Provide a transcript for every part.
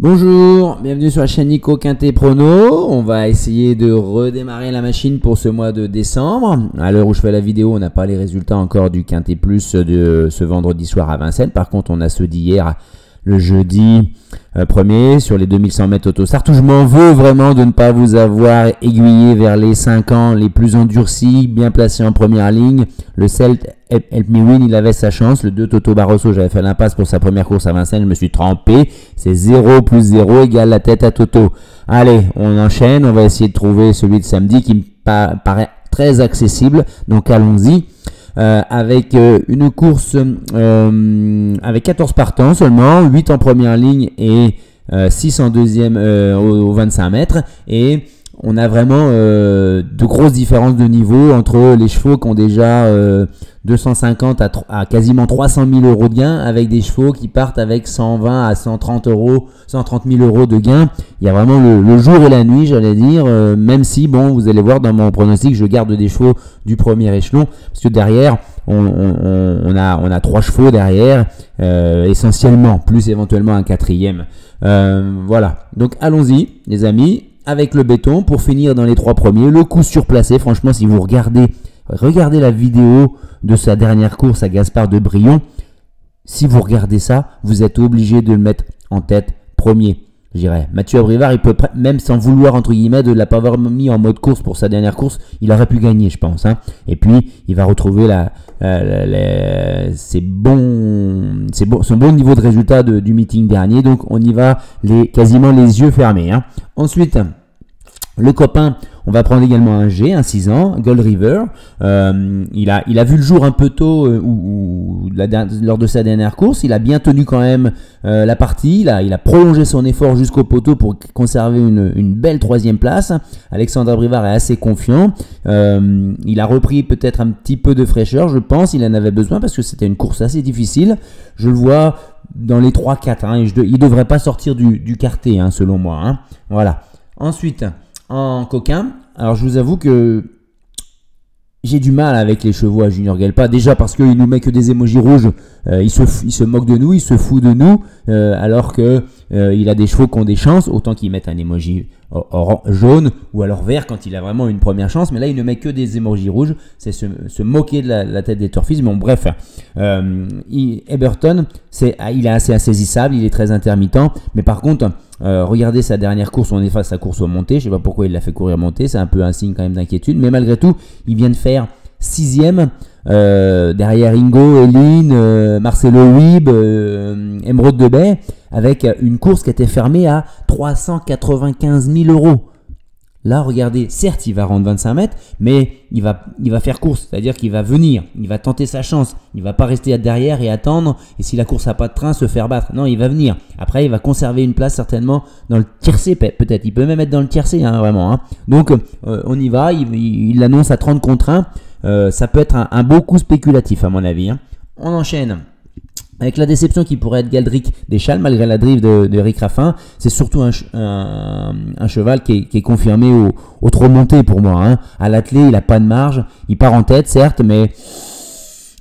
Bonjour, bienvenue sur la chaîne Nico Quintet Prono. On va essayer de redémarrer la machine pour ce mois de décembre. À l'heure où je fais la vidéo, on n'a pas les résultats encore du Quintet Plus de ce vendredi soir à Vincennes. Par contre, on a ceux d'hier, le jeudi 1er, sur les 2100 mètres Autostart, où je m'en veux vraiment de ne pas vous avoir aiguillé vers les 5 ans les plus endurcis, bien placés en première ligne. Le Celt Help Me Win, il avait sa chance. Le 2 Toto Barroso, j'avais fait l'impasse pour sa première course à Vincennes, je me suis trompé. C'est 0 plus 0 égale la tête à Toto. Allez, on enchaîne, on va essayer de trouver celui de samedi qui me paraît très accessible. Donc allons-y. Avec une course avec 14 partants seulement, 8 en première ligne et 6 en deuxième aux 25 mètres. Et on a vraiment de grosses différences de niveau entre les chevaux qui ont déjà 250 à quasiment 300 000 euros de gains, avec des chevaux qui partent avec 120 à 130 euros, 130 000 euros de gains. Il y a vraiment le jour et la nuit, j'allais dire, même si, bon, vous allez voir dans mon pronostic, je garde des chevaux du premier échelon, parce que derrière, on a 3 chevaux derrière, essentiellement, plus éventuellement un quatrième. Voilà, donc allons-y, les amis, avec le béton, pour finir dans les 3 premiers, le coup surplacé. Franchement, si vous regardez la vidéo de sa dernière course à Gaspard de Brion, si vous regardez ça, vous êtes obligé de le mettre en tête premier. Je dirais, Mathieu Abrivard, il peut même sans vouloir, entre guillemets, de ne pas avoir mis en mode course pour sa dernière course, il aurait pu gagner, je pense. Hein. Et puis, il va retrouver son bon niveau de résultat du meeting dernier. Donc, on y va quasiment les yeux fermés. Hein. Ensuite, le copain, on va prendre également un G, un 6 ans, Gold River. Il a vu le jour un peu tôt lors de sa dernière course. Il a bien tenu quand même la partie. Il a prolongé son effort jusqu'au poteau pour conserver une belle 3e place. Alexandre Abrivard est assez confiant. Il a repris peut-être un petit peu de fraîcheur, je pense. Il en avait besoin parce que c'était une course assez difficile. Je le vois dans les 3-4. Hein, il ne devrait pas sortir du quartet, hein, selon moi. Hein. Voilà. Ensuite, en coquin, alors je vous avoue que j'ai du mal avec les chevaux à Junior Gelpa, déjà parce qu'il nous met que des émojis rouges, il se moque de nous, il se fout de nous, alors que il a des chevaux qui ont des chances, autant qu'il mette un émoji jaune ou alors vert quand il a vraiment une première chance, mais là il ne met que des émojis rouges, c'est se moquer de la tête des turfistes. Bon bref, Eberton, il est assez insaisissable, il est très intermittent, mais par contre, regardez sa dernière course, on est face à sa course aux montées, je ne sais pas pourquoi il l'a fait courir montée, c'est un peu un signe quand même d'inquiétude, mais malgré tout, il vient de faire 6e, derrière Ingo, Eline, Marcelo Wib, Emeraude de Bay, avec une course qui était fermée à 395 000 euros. Là, regardez, certes, il va rendre 25 mètres, mais il va faire course, c'est-à-dire qu'il va venir, il va tenter sa chance, il va pas rester derrière et attendre, et si la course n'a pas de train, se faire battre. Non, il va venir. Après, il va conserver une place certainement dans le tiercé, peut-être. Il peut même être dans le tiercé, hein, vraiment. Hein. Donc, on y va, il l'annonce à 30 contre 1. Ça peut être un beau coup spéculatif, à mon avis. Hein. On enchaîne avec la déception qui pourrait être Galdric Deschal, malgré la drive de Eric Raffin. C'est surtout un cheval qui est confirmé au trop monté pour moi. Hein. À l'attelé, il n'a pas de marge. Il part en tête, certes, mais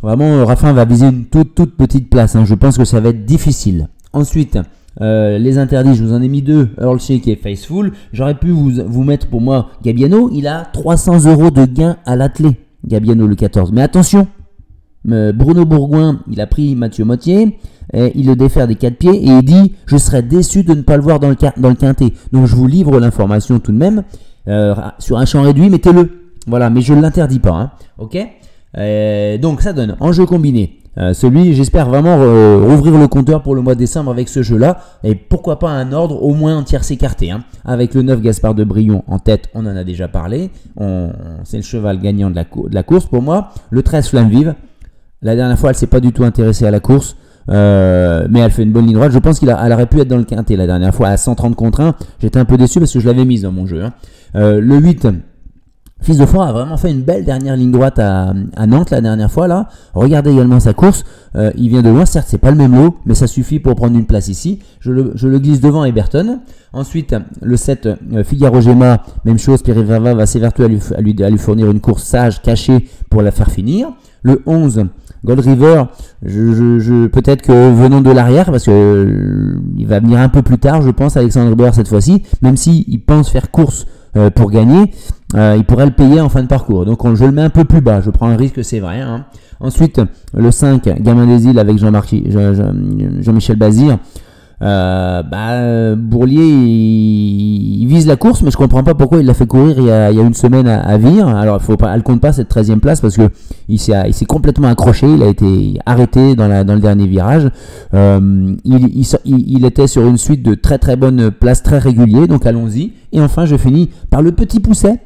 vraiment, Raffin va viser une toute petite place. Hein. Je pense que ça va être difficile. Ensuite, les interdits, je vous en ai mis 2, Earl Shake et Faithful. J'aurais pu vous mettre pour moi Gabiano. Il a 300 euros de gain à l'attelé, Gabiano le 14. Mais attention, Bruno Bourgoin, il a pris Mathieu Mottier, il le défère des 4 pieds et il dit « Je serais déçu de ne pas le voir dans le quintet ». Donc je vous livre l'information tout de même, sur un champ réduit, mettez-le. Voilà, mais je ne l'interdis pas. Hein. Ok. Donc ça donne en jeu combiné. J'espère vraiment rouvrir le compteur pour le mois de décembre avec ce jeu-là. Et pourquoi pas un ordre au moins en tiercé écarté. Hein. Avec le 9 Gaspard de Brion en tête, on en a déjà parlé. C'est le cheval gagnant de la course pour moi. Le 13 Flamme Vive. La dernière fois, elle ne s'est pas du tout intéressée à la course, mais elle fait une bonne ligne droite. Je pense qu'elle aurait pu être dans le quintet la dernière fois à 130 contre 1. J'étais un peu déçu parce que je l'avais mise dans mon jeu. Hein. Le 8, Fils de Foire a vraiment fait une belle dernière ligne droite à Nantes la dernière fois. Là. Regardez également sa course. Il vient de loin, certes, c'est pas le même lot, mais ça suffit pour prendre une place ici. Je le glisse devant Eberton. Ensuite, le 7, Figaro Gemma, même chose, Pierre Verva va s'évertuer à lui fournir une course sage, cachée, pour la faire finir. Le 11, Gold River, peut-être que venant de l'arrière, parce que il va venir un peu plus tard, je pense, Alexandre Bauer cette fois-ci, même s'il pense faire course pour gagner, il pourrait le payer en fin de parcours. Donc je le mets un peu plus bas, je prends un risque, c'est vrai. Hein. Ensuite, le 5, Gamin des Îles avec Jean-Michel Bazir. Bourlier il vise la course, mais je comprends pas pourquoi il l'a fait courir il y a une semaine à Vire. Alors elle compte pas cette 13e place parce que il s'est complètement accroché, il a été arrêté dans le dernier virage. Il était sur une suite de très très bonnes places, très réguliers, donc allons-y. Et enfin je finis par le Petit Pousset,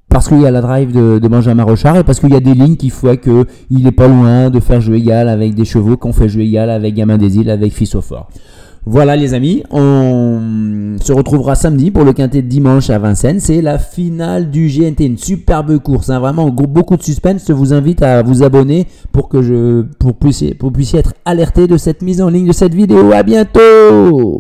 parce qu'il y a la drive de Benjamin Rochard et parce qu'il y a des lignes qui font qu'il n'est pas loin de faire jeu égal avec des chevaux qu'on fait jeu égal avec Gamin des Îles, avec Fils au Fort. Voilà les amis, on se retrouvera samedi pour le quintet de dimanche à Vincennes. C'est la finale du GNT, une superbe course, hein, vraiment beaucoup de suspense. Je vous invite à vous abonner pour que vous puissiez être alerté de cette mise en ligne de cette vidéo. À bientôt.